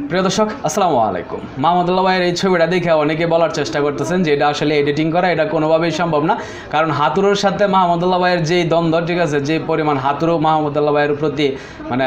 প্রিয় দর্শক আসসালামু আলাইকুম। মাহমুদুল্লাহ ভাইয়ের এই ছবিটা দেখে অনেকে বলার চেষ্টা করতেছেন যে এটা আসলে এডিটিং করা, এটা কোনোভাবেই সম্ভব না। কারণ হাতুরুর সাথে মাহমুদুল্লাহ ভাইয়ের যেই দ্বন্দ্ব, ঠিক আছে, যে পরিমাণ হাতুরু মাহমুদুল্লাহ ভাইয়ের প্রতি মানে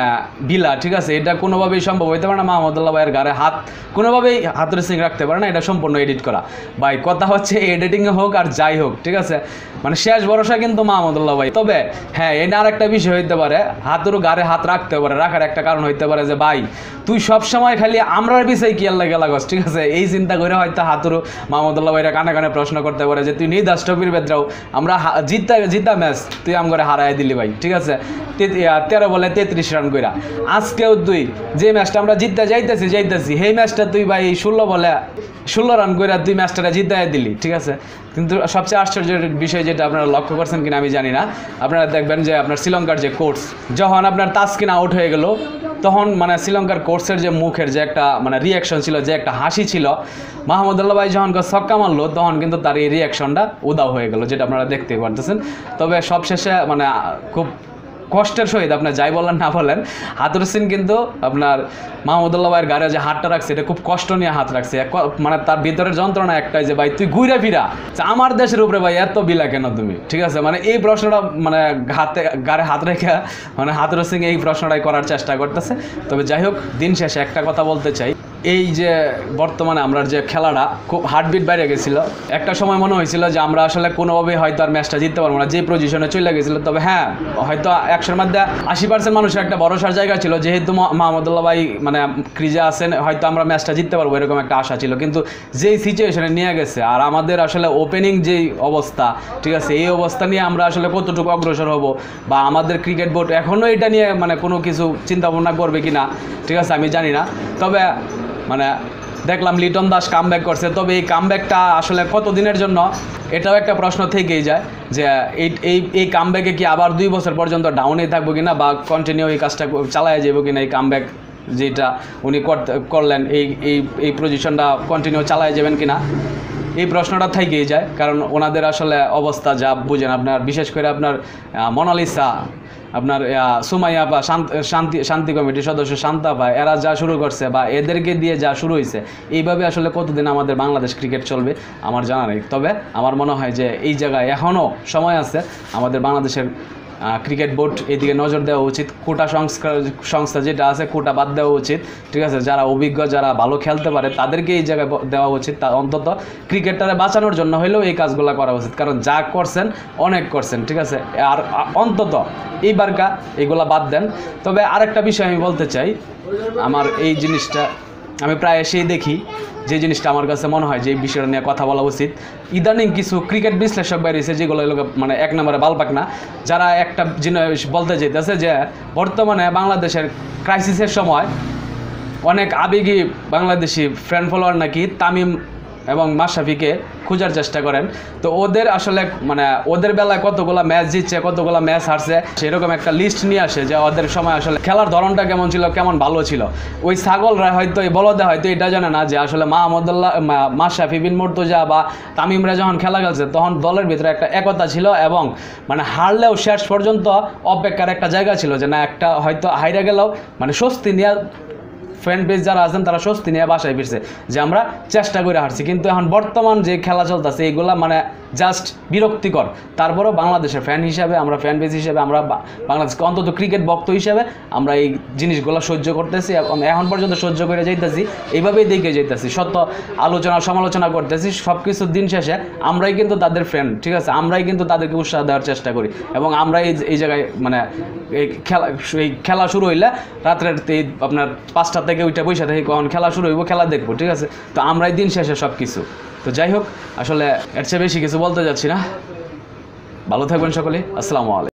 বিলা, ঠিক আছে, এটা কোনোভাবেই সম্ভব হইতে পারে না। মাহমুদুল্লাহ ভাইয়ের গায়ে হাত কোনোভাবেই হাতুরু সিং রাখতে পারে না, এটা সম্পূর্ণ এডিট করা। ভাই কথা হচ্ছে এডিটিংয়ে হোক আর যাই হোক, ঠিক আছে, মানে শেষ ভরসা কিন্তু মাহমুদুল্লাহ ভাই। তবে হ্যাঁ, এটা আর একটা বিষয় হইতে পারে, হাতুরু গায়ে হাত রাখতে পারে, রাখার একটা কারণ হইতে পারে যে ভাই তুই সবসময় খালি আমরার বিষয়ে কি আল্লাহ লাগস, ঠিক আছে, এই চিন্তা করে হয়তো হাতুরু মাহমুদুল্লাহ ভাইরা কানে কানে প্রশ্ন করতে পারে যে তুই নিদাস টপির বেদ্রাও আমরা জিতা ম্যাচ তুই আমগরে হারাই দিলি ভাই, ঠিক আছে, 13 বলে 33 রান কইরা। আজকেও তুই যে ম্যাচটা আমরা জিততে যাইতেছি সেই ম্যাচটা তুই ভাই 16 বলে 16 রান কইরা তুই ম্যাচটা জিতাই দিলি, ঠিক আছে। কিন্তু সবচেয়ে আশ্চর্যের বিষয় যেটা আপনারা লক্ষ্য করছেন কিনা আমি জানি না, আপনারা দেখবেন যে আপনার শ্রীলঙ্কার যে কোচ যখন আপনার তাসকিন আউট হয়ে গেল, তখন মানে শ্রীলঙ্কার কোচের যে মুখের যে একটা মানে রিয়াকশন ছিল, যে একটা হাসি ছিল, মাহমুদুল্লাহ ভাই যখন ছক্কা মারলো তখন কিন্তু তার এই রিয়াকশনটা উদাও হয়ে গেল, যেটা আপনারা দেখতে পারতেছেন। তবে সবশেষে মানে খুব কষ্টের সহিত আপনার যাই বলেন না বলেন, হাতুরু সিং কিন্তু আপনার মাহমুদুল্লাহ ভাইয়ের গাড়ি যে হাতটা রাখছে এটা খুব কষ্ট নিয়ে হাত রাখছে। মানে তার ভিতরের যন্ত্রণা একটাই যে ভাই তুই ঘুরে ফিরা আমার দেশের উপরে ভাই এত বিলা কেন তুমি, ঠিক আছে, মানে এই প্রশ্নটা মানে গাড়ি হাত রেখে মানে হাতুরু সিং এই প্রশ্নটাই করার চেষ্টা করতেছে। তবে যাই হোক, দিন শেষে একটা কথা বলতে চাই, এই যে বর্তমানে আমরা যে খেলাটা খুব হার্টবিট বাইরে গেছিল, একটা সময় মনে হয়েছিল যে আমরা আসলে কোনোভাবেই হয়তো আর ম্যাচটা জিততে পারবো না, যে পজিশনে চলে গেছিলো। তবে হ্যাঁ, হয়তো 100-র মধ্যে 80% মানুষের একটা ভরসার জায়গা ছিল, যেহেতু মাহমুদুল্লাহ ভাই মানে ক্রিজে আছেন, হয়তো আমরা ম্যাচটা জিততে পারবো এরকম একটা আশা ছিল। কিন্তু যেই সিচুয়েশনে নিয়ে গেছে আর আমাদের আসলে ওপেনিং যেই অবস্থা, ঠিক আছে, এই অবস্থা নিয়ে আমরা আসলে কতটুকু অগ্রসর হব বা আমাদের ক্রিকেট বোর্ড এখনও এটা নিয়ে মানে কোনো কিছু চিন্তা ভাবনা করবে কি না, ঠিক আছে, আমি জানি না। তবে মানে দেখলাম লিটন দাস কামব্যাক করছে, তবে এই কামব্যাকটা আসলে কতদিনের জন্য এটাও একটা প্রশ্ন থেকেই যায় যে এই কামব্যাকে কি আবার 2 বছর পর্যন্ত ডাউনেই থাকবো কিনা বা কন্টিনিউ এই কাজটা চালায় যাবো কিনা, এই কামব্যাক যেটা উনি করলেন এই পজিশনটা কন্টিনিউ চালায় যাবেন কিনা, এই প্রশ্নটা থেকেই যায়। কারণ ওনাদের আসলে অবস্থা যা বুঝেন আপনার, বিশেষ করে আপনার মোনালিসা, আপনার সুমাইয়া বা শান্তি কমিটির সদস্য শান্তা ভাই, এরা যা শুরু করছে বা এদেরকে দিয়ে যা শুরু হয়েছে, এইভাবে আসলে কতদিন আমাদের বাংলাদেশ ক্রিকেট চলবে আমার জানা নেই। তবে আমার মনে হয় যে এই জায়গায় এখনও সময় আছে, আমাদের বাংলাদেশের ক্রিকেট বোর্ড এদিকে নজর দেওয়া উচিত। কোটা সংস্থা যেটা আছে কোটা বাদ দেওয়া উচিত, ঠিক আছে, যারা অভিজ্ঞ যারা ভালো খেলতে পারে তাদেরকে এই জায়গায় দেওয়া উচিত। তা অন্তত ক্রিকেটটারে বাঁচানোর জন্য হলেও এই কাজগুলো করা উচিত, কারণ যা করছেন অনেক করছেন, ঠিক আছে, আর অন্তত এইবারকা এগুলা বাদ দেন। তবে আরেকটা বিষয় আমি বলতে চাই, আমার এই জিনিসটা আমি প্রায় এসেই দেখি, যে জিনিসটা আমার কাছে মনে হয় যে এই বিষয়টা নিয়ে কথা বলা উচিত। ইদানিং কিছু ক্রিকেট বিশ্লেষক বেরিয়েছে যেগুলো মানে 1 নম্বরে বালপাক না, যারা একটা জিনিস বলতে চাইতেছে যে বর্তমানে বাংলাদেশের ক্রাইসিসের সময় অনেক আবেগী বাংলাদেশি ফ্যান ফলোয়ার নাকি তামিম এবং মাশরাফিকে খোঁজার চেষ্টা করেন। তো ওদের আসলে মানে ওদের বেলায় কতগুলো ম্যাচ জিতছে, কতগুলো ম্যাচ হারছে, সেরকম একটা লিস্ট নিয়ে আসে যে ওদের সময় আসলে খেলার ধরনটা কেমন ছিল, কেমন ভালো ছিল। ওই ছাগলরা হয়তো এই বলদে হয়তো এটা জানে না যে আসলে মাশরাফি বিন মুর্তজা বা তামিমরা যখন খেলা খেলছে তখন দলের ভিতরে একটা একতা ছিল এবং মানে হারলেও শেষ পর্যন্ত অপেক্ষার একটা জায়গা ছিল, যে না একটা হয়তো হাইরা গেলেও মানে স্বস্তি নিয়ে ফ্যান বেস যারা আছেন তারা স্বস্তি নিয়ে বাসায় ফিরছে যে আমরা চেষ্টা করে হারছি। কিন্তু এখন বর্তমান যে খেলা চলতেছে এইগুলা মানে জাস্ট বিরক্তিকর। তারপরেও বাংলাদেশের ফ্যান হিসাবে, আমরা ফ্যান বেস হিসাবে, আমরা বাংলাদেশকে অন্তত ক্রিকেট ভক্ত হিসাবে আমরা এই জিনিসগুলো সহ্য করতেছি এবং এখন পর্যন্ত সহ্য করে যাইতেছি, এইভাবেই দেখে যাইতেছি, সত্য আলোচনা সমালোচনা করতেছি। সব কিছুর দিন শেষে আমরাই কিন্তু তাদের ফ্যান, ঠিক আছে, আমরাই কিন্তু তাদেরকে উৎসাহ দেওয়ার চেষ্টা করি এবং আমরাই এই জায়গায় মানে এই খেলা শুরু হইলে রাত্রের আপনার 5টা থেকে ওইটা পয়সা থেকে কখন খেলা শুরু হইব, খেলা দেখবো, ঠিক আছে। তো আমরাই দিন শেষে সব কিছু। তো যাই হোক, আসলে এর চেয়ে বেশি কিছু বলতে যাচ্ছি না। ভালো থাকবেন সকলে, আসসালামু আলাইকুম।